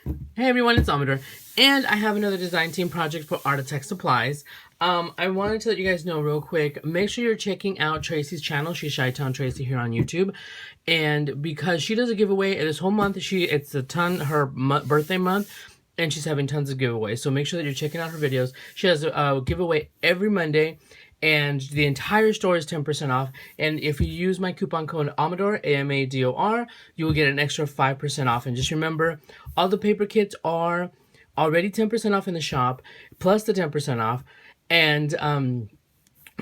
Hey everyone, it's Amador, and I have another design team project for ArtAttack supplies. I wanted to let you guys know real quick, make sure you're checking out Traci's channel. She's Chi-Town Traci here on YouTube. And because she does a giveaway this whole month, it's her birthday month, and she's having tons of giveaways. So make sure that you're checking out her videos. She has a giveaway every Monday, and the entire store is 10% off. And if you use my coupon code Amador, AMADOR, you will get an extra 5% off. And just remember, all the paper kits are already 10% off in the shop, plus the 10% off, and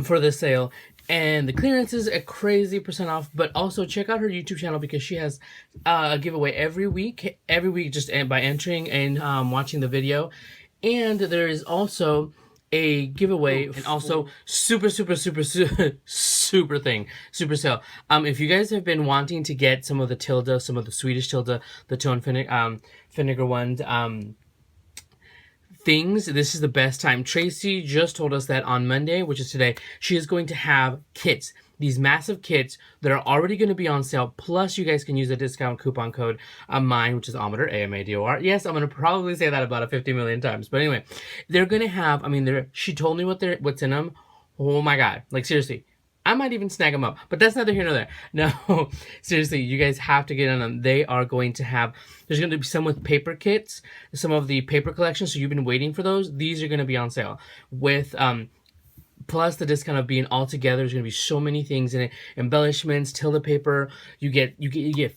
for the sale. And the clearance is a crazy percent off. But also check out her YouTube channel because she has a giveaway every week. Every week, just by entering and watching the video. And there is also a giveaway, and also super sale. If you guys have been wanting to get some of the Swedish Tilda, the tone vinegar ones, things, this is the best time. Traci just told us that on Monday, which is today, she is going to have kits. These massive kits that are already going to be on sale. Plus, you guys can use the discount coupon code of mine, which is Amador, AMADOR. Yes, I'm going to probably say that about 50 million times. But anyway, they're going to have, she told me what's in them. Oh my God. Like, seriously. I might even snag them up, but that's neither here nor there. No, seriously, you guys have to get on them. They are going to have, there's going to be some with paper kits, some of the paper collections, so you've been waiting for those. These are going to be on sale with, plus the discount of being all together. There's going to be so many things in it. Embellishments, Tilda paper, you get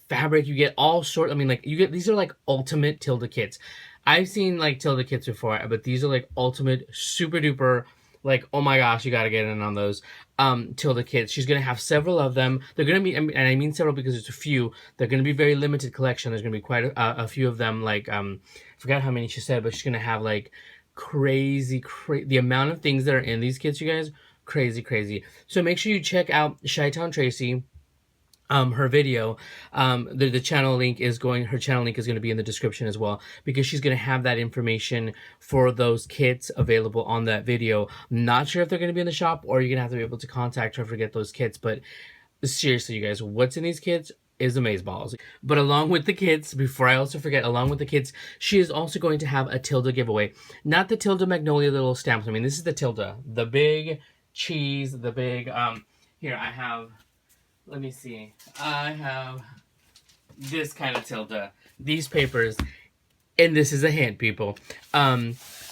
fabric, you get all sorts. These are like ultimate Tilda kits. I've seen like Tilda kits before, but these are like ultimate, super duper, like, oh my gosh, you got to get in on those Tilda kits. She's going to have several of them. They're going to be, and I mean several because it's a few. They're going to be very limited collection. There's going to be quite a few of them. Like, I forgot how many she said, but she's going to have like crazy, the amount of things that are in these kits, you guys, crazy. So make sure you check out Chi-Town Traci. Her video, her channel link is going to be in the description as well, because she's going to have that information for those kits available on that video. I'm not sure if they're going to be in the shop, or you're going to have to be able to contact her to get those kits, but seriously, you guys, what's in these kits is amazeballs. But along with the kits, before I also forget, along with the kits, she is also going to have a Tilda giveaway. Not the Tilda Magnolia little stamps. This is the Tilda, the big cheese, the big, here I have, let me see. I have this kind of Tilda, these papers, and this is a hint, people.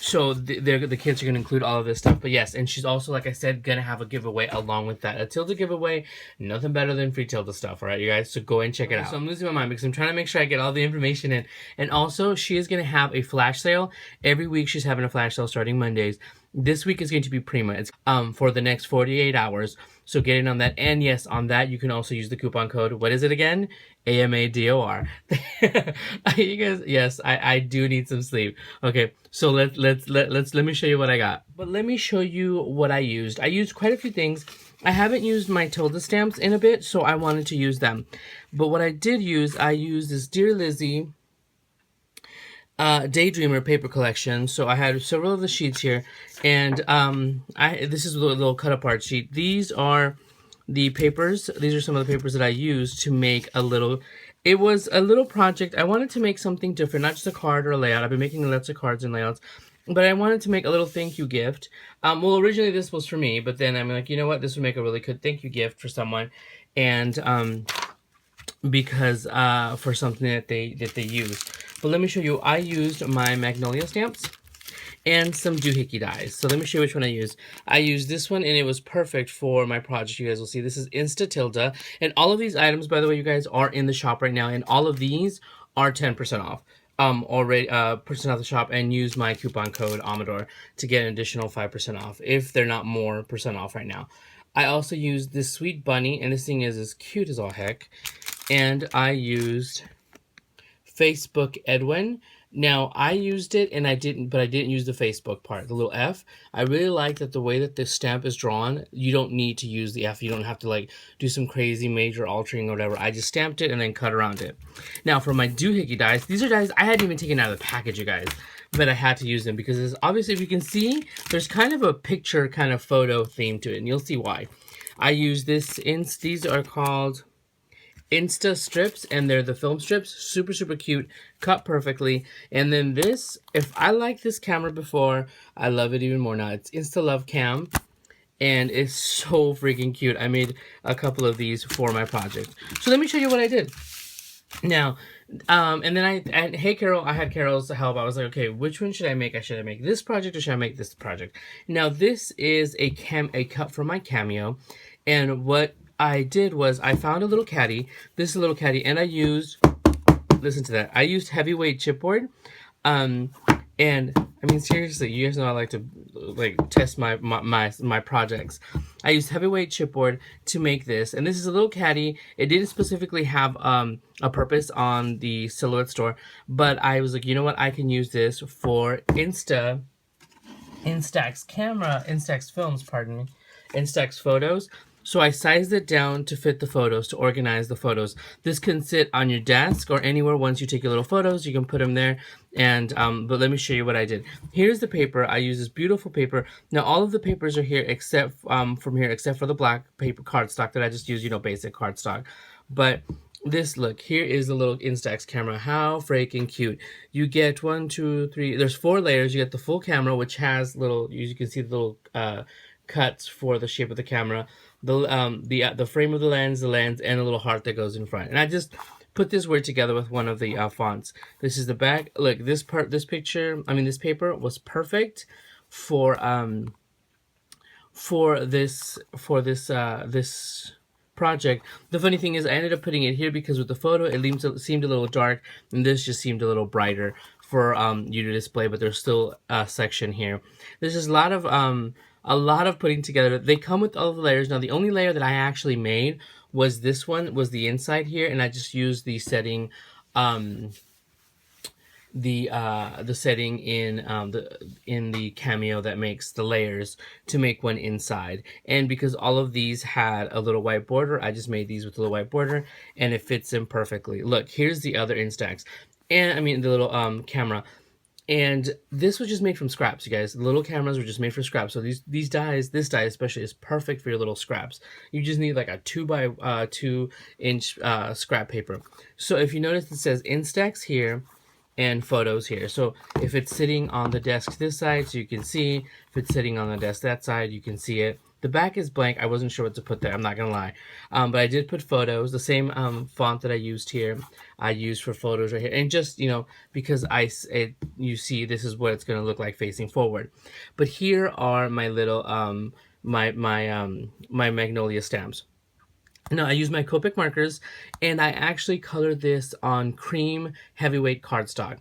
So the kids are going to include all of this stuff. But yes, and she's also, like I said, going to have a giveaway along with that. A Tilda giveaway, nothing better than free Tilda stuff, all right, you guys? So go and check it out. So I'm losing my mind because I'm trying to make sure I get all the information in. And also, she is going to have a flash sale. Every week she's having a flash sale starting Mondays. This week is going to be Prima. It's for the next 48 hours. So get in on that. And yes, on that, you can also use the coupon code. What is it again? AMADOR. You guys, yes, I do need some sleep. Okay, so let me show you what I got. But let me show you what I used. I used quite a few things. I haven't used my Tilda stamps in a bit, so I wanted to use them. But what I did use, I used this Dear Lizzie Daydreamer paper collection. So I had several of the sheets here, and this is a little cut apart sheet. These are the papers. These are some of the papers that I used to make a little. It was a little project. I wanted to make something different, not just a card or a layout. I've been making lots of cards and layouts, but I wanted to make a little thank you gift. Well, originally this was for me, but then I'm like, you know what? This would make a really good thank you gift for someone, and because for something that they used. But let me show you. I used my Magnolia stamps and some doohickey dies. So let me show you which one I used. I used this one, and it was perfect for my project. You guys will see. This is Insta Tilda. And all of these items, by the way, you guys, are in the shop right now. And all of these are 10% off. Already percent off the shop, and use my coupon code Amador to get an additional 5% off if they're not more percent off right now. I also used this sweet bunny, and this thing is as cute as all heck. And I used Facebook Edwin. Now, I used it, and I didn't use the Facebook part, the little F. I really like that the way that this stamp is drawn, you don't need to use the F. You don't have to, like, do some crazy major altering or whatever. I just stamped it and then cut around it. Now, for my doohickey dies, these are dies I hadn't even taken out of the package, you guys, but I had to use them because obviously, if you can see, there's kind of a picture kind of photo theme to it, and you'll see why. I use this these are called Insta strips, and they're the film strips. Super, super cute, cut perfectly. And then this, if I liked this camera before, I love it even more now. It's Insta Love Cam, and it's so freaking cute. I made a couple of these for my project. So let me show you what I did. Now, and then hey Carol, I had Carol's help. I was like, okay, which one should I make? Should I make this project or should I make this project? Now, this is a cut from my Cameo, and what I did was I found a little caddy. This is a little caddy, and I used, listen to that. I used heavyweight chipboard, and I mean, seriously, you guys know I like to test my projects. I used heavyweight chipboard to make this, and this is a little caddy. It didn't specifically have a purpose on the Silhouette store, but I was like, you know what? I can use this for Instax films, pardon me, Instax photos. So I sized it down to fit the photos, to organize the photos. This can sit on your desk or anywhere. Once you take your little photos, you can put them there. And but let me show you what I did. Here's the paper. I use this beautiful paper. Now all of the papers are here except except for the black paper cardstock that I just use, you know, basic cardstock. But this, look, here is the little Instax camera. How freaking cute. You get 1, 2, 3, there's 4 layers. You get the full camera, which has little, you can see the little cuts for the shape of the camera. The frame of the lens, and a little heart that goes in front. And I just put this word together with one of the fonts. This is the back. Look, this paper was perfect for this project. The funny thing is I ended up putting it here because with the photo it seemed a little dark, and this just seemed a little brighter for you to display, but there's still a section here. There's just a lot of putting together. They come with all the layers. Now the only layer that I actually made was this one, was the inside here, and I just used the setting the setting in the Cameo that makes the layers to make one inside. And because all of these had a little white border, I just made these with a little white border, and it fits in perfectly. Look, here's the other Instax, and I mean the little camera. And this was just made from scraps, you guys. The little cameras were just made for scraps. So these dies, this die especially, is perfect for your little scraps. You just need like a 2 by 2 inch scrap paper. So if you notice, it says Instax here and photos here. So if it's sitting on the desk this side, so you can see. If it's sitting on the desk that side, you can see it. The back is blank. I wasn't sure what to put there. I'm not going to lie. But I did put photos. The same font that I used here, I used for photos right here. And just, you know, because you see this is what it's going to look like facing forward. But here are my little, my Magnolia stamps. Now, I use my Copic markers, and I actually colored this on cream heavyweight cardstock.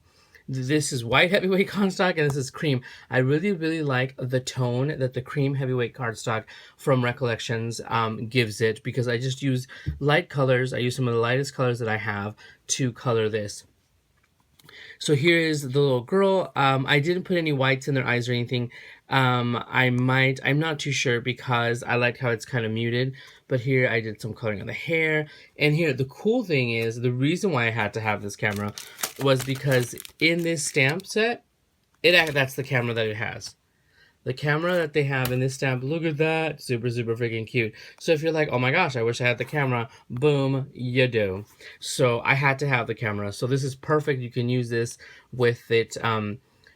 This is white heavyweight cardstock, and this is cream. I really, really like the tone that the cream heavyweight cardstock from Recollections gives it, because I just use light colors. I use some of the lightest colors that I have to color this. So here is the little girl. I didn't put any whites in their eyes or anything. I'm not too sure because I like how it's kind of muted. But here I did some coloring on the hair. And here, the cool thing is, the reason why I had to have this camera was because in this stamp set, that's the camera that it has. The camera that they have in this stamp, look at that, super, super freaking cute. So if you're like, oh my gosh, I wish I had the camera, boom, you do. So I had to have the camera. So this is perfect. You can use this with it,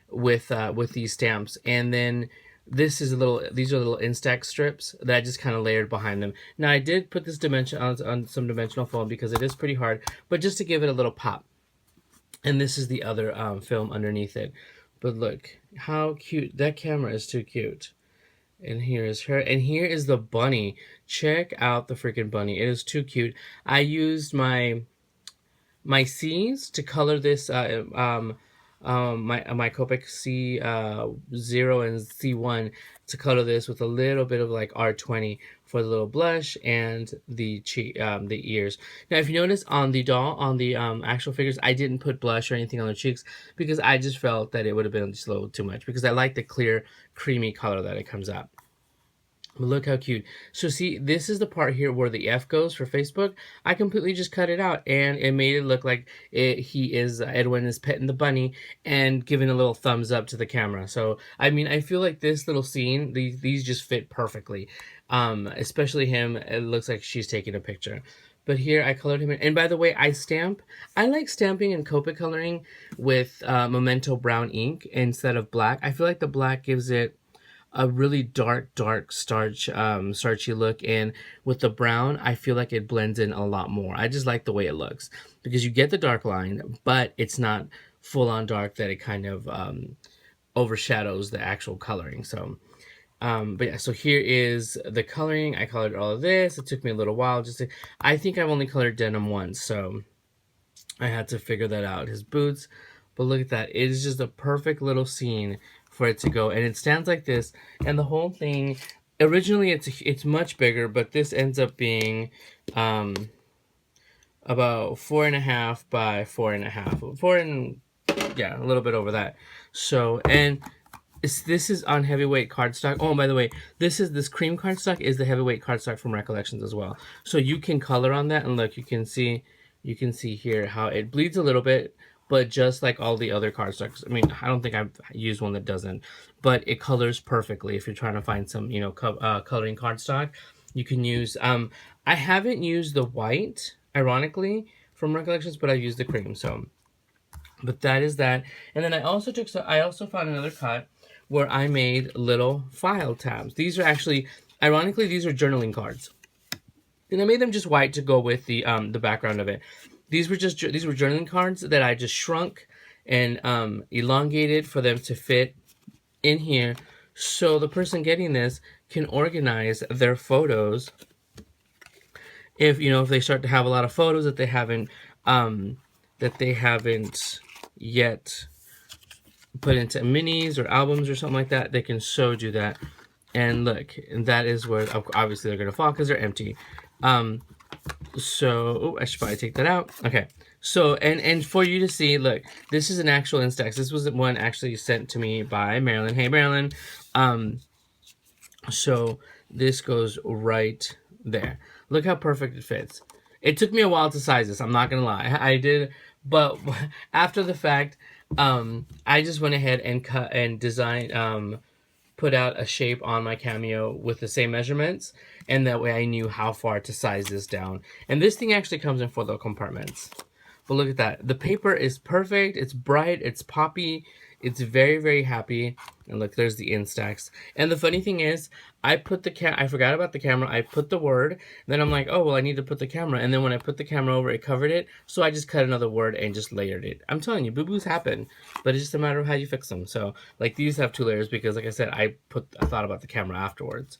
with these stamps. And then these are little Instax strips that I just kind of layered behind them. Now I did put this dimension on some dimensional foam because it is pretty hard, but just to give it a little pop. And this is the other film underneath it. But look how cute. That camera is too cute. And here is her. And here is the bunny. Check out the freaking bunny. It is too cute. I used my C's to color this, my Copic C0 and C1 to color this with a little bit of like R20 for the little blush and the ears. Now, if you notice on the doll, on the actual figures, I didn't put blush or anything on the cheeks because I just felt that it would have been just a little too much, because I like the clear, creamy color that it comes out. But look how cute. So see, this is the part here where the F goes for Facebook. I completely just cut it out, and it made it look like Edwin is petting the bunny and giving a little thumbs up to the camera. So, I mean, I feel like this little scene, these just fit perfectly. Especially him, it looks like she's taking a picture. But here I colored him in. And by the way, I like stamping and Copic coloring with Memento brown ink instead of black. I feel like the black gives it a really dark starchy look, and with the brown I feel like it blends in a lot more. I just like the way it looks because you get the dark line, but it's not full on dark that it kind of overshadows the actual coloring. So but yeah, so here is the coloring. I colored all of this. It took me a little while I think I've only colored denim once, so I had to figure that out. His boots, but look at that. It is just a perfect little scene for it to go, and it stands like this, and the whole thing, originally it's much bigger, but this ends up being about 4.5 by 4.5, yeah, a little bit over that. So, and this is on heavyweight cardstock. Oh, by the way, this cream cardstock is the heavyweight cardstock from Recollections as well. So you can color on that, and look, you can see here how it bleeds a little bit, but just like all the other cardstocks. I mean, I don't think I've used one that doesn't, but it colors perfectly. If you're trying to find some, coloring cardstock, you can use. I haven't used the white, ironically, from Recollections, but I've used the cream. So, but that is that. And then I also found another cut where I made little file tabs. These are actually, ironically, these are journaling cards. And I made them just white to go with the background of it. These were journaling cards that I just shrunk and elongated for them to fit in here, so the person getting this can organize their photos. If they start to have a lot of photos that they haven't yet put into minis or albums or something like that, they can so do that. And look, and that is where obviously they're gonna fall because they're empty. So I should probably take that out. Okay. So and for you to see, look, this is an actual Instax. This was one actually sent to me by Marilyn. Hey Marilyn. So this goes right there. Look how perfect it fits. It took me a while to size this, I'm not gonna lie. I did, but after the fact, I just went ahead and cut and designed put out a shape on my Cameo with the same measurements, and that way I knew how far to size this down. And this thing actually comes in 4 little compartments. But look at that. The paper is perfect. It's bright. It's poppy. It's very, very happy. And look, there's the Instax. And the funny thing is, I forgot about the camera. I put the word. Then I'm like, oh, well, I need to put the camera. And then when I put the camera over, it covered it. So I just cut another word and just layered it. I'm telling you, boo-boos happen. But it's just a matter of how you fix them. So, like, these have 2 layers because, like I said, I thought about the camera afterwards.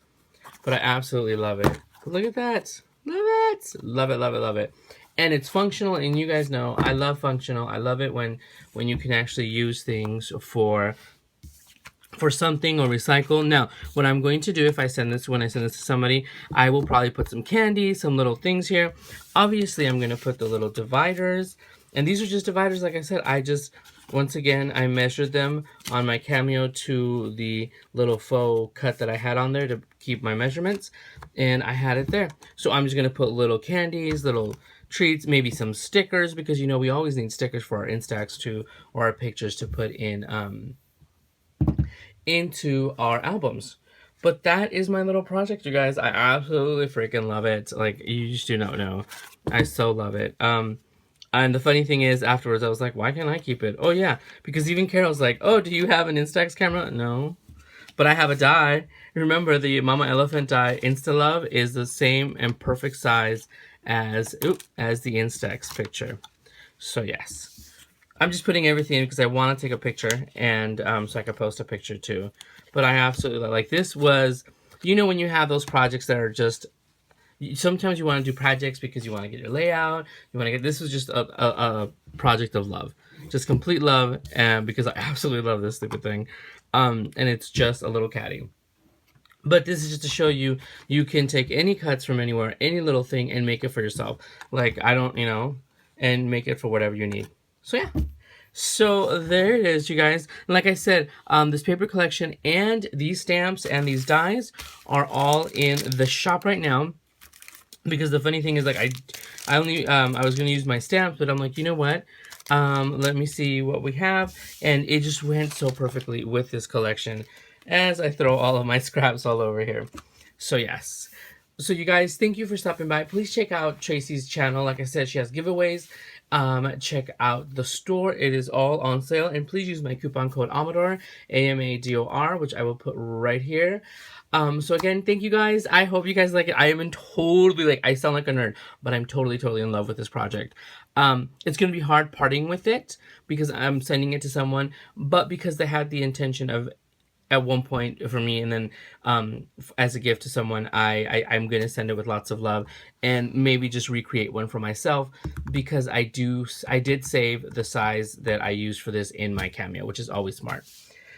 But I absolutely love it. Look at that. Love it. Love it, love it, love it. And it's functional, and you guys know I love functional. I love it when you can actually use things for something or recycle. Now, what I'm going to do when I send this to somebody, I will probably put some candy, some little things here. Obviously, I'm going to put the little dividers, and these are just dividers. Like I said, once again, I measured them on my Cameo to the little faux cut that I had on there to keep my measurements, and I had it there. So I'm just going to put little candies, little treats, maybe some stickers, because we always need stickers for our Instax too, or our pictures to put in into our albums. But that is my little project, you guys. I absolutely freaking love it. Like, you just do not know. I so love it. And the funny thing is, afterwards, I was like, why can't I keep it? Oh, yeah. Because even Carol's like, oh, do you have an Instax camera? No. But I have a die. Remember, the Mama Elephant die Insta-Love is the same and perfect size as the Instax picture. So, yes. I'm just putting everything in because I want to take a picture, and so I can post a picture, too. But I absolutely like this. Was, when you have those projects that are just... Sometimes you want to do projects because you want to get your layout. This was just a project of love, just complete love, and because I absolutely love this stupid thing, and it's just a little caddy. But this is just to show you can take any cuts from anywhere, any little thing, and make it for yourself. Like and make it for whatever you need. So yeah. So there it is, you guys. And like I said, this paper collection and these stamps and these dies are all in the shop right now. Because the funny thing is, like, I only I was gonna use my stamps, but I'm like, you know what? Let me see what we have, and it just went so perfectly with this collection. As I throw all of my scraps all over here, so yes. So you guys, thank you for stopping by. Please check out Traci's channel. Like I said, she has giveaways. Check out the store. It is all on sale. And please use my coupon code Amador, AMADOR, which I will put right here. So again, thank you guys. I hope you guys like it. I am in totally, like, I sound like a nerd, but I'm totally in love with this project. It's gonna be hard parting with it because I'm sending it to someone, but because they had the intention of at one point for me, and then as a gift to someone, I'm gonna send it with lots of love, and maybe just recreate one for myself, because I did save the size that I used for this in my Cameo, which is always smart,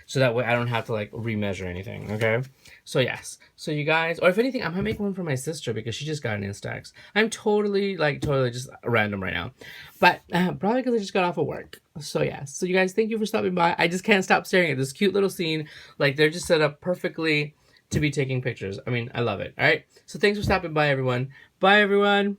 so that way I don't have to like remeasure anything. Okay, so yes, so you guys, or if anything, I'm gonna make one for my sister because she just got an Instax. I'm totally just random right now, but probably because I just got off of work. So yeah, so you guys, thank you for stopping by. I just can't stop staring at this cute little scene. Like, they're just set up perfectly to be taking pictures. I mean, I love it. All right, so thanks for stopping by, everyone. Bye, everyone.